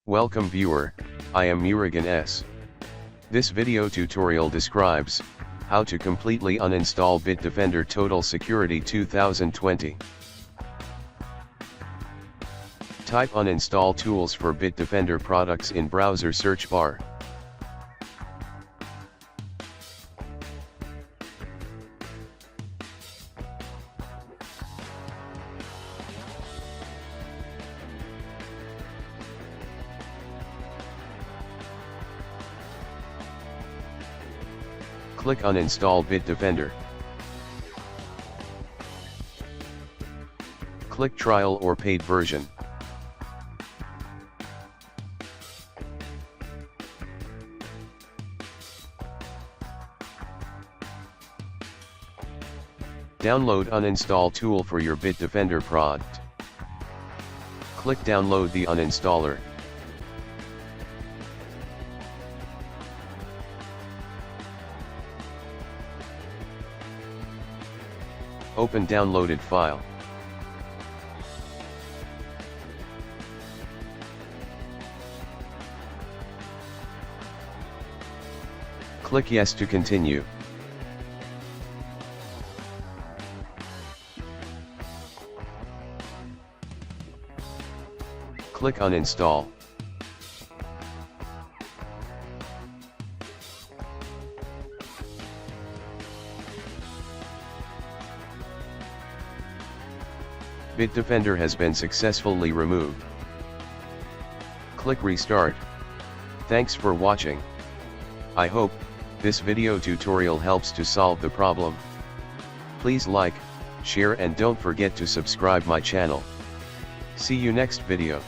Welcome viewer, I am Murugan S. This video tutorial describes how to completely uninstall BitDefender Total Security 2020. Type uninstall tools for BitDefender products in browser search bar. Click Uninstall BitDefender. Click Trial or Paid Version. Download Uninstall tool for your BitDefender product. Click Download the uninstaller. Open downloaded file. Click Yes to continue. Click Uninstall. BitDefender has been successfully removed. Click Restart. Thanks for watching. I hope this video tutorial helps to solve the problem. Please like, share and don't forget to subscribe my channel. See you next video.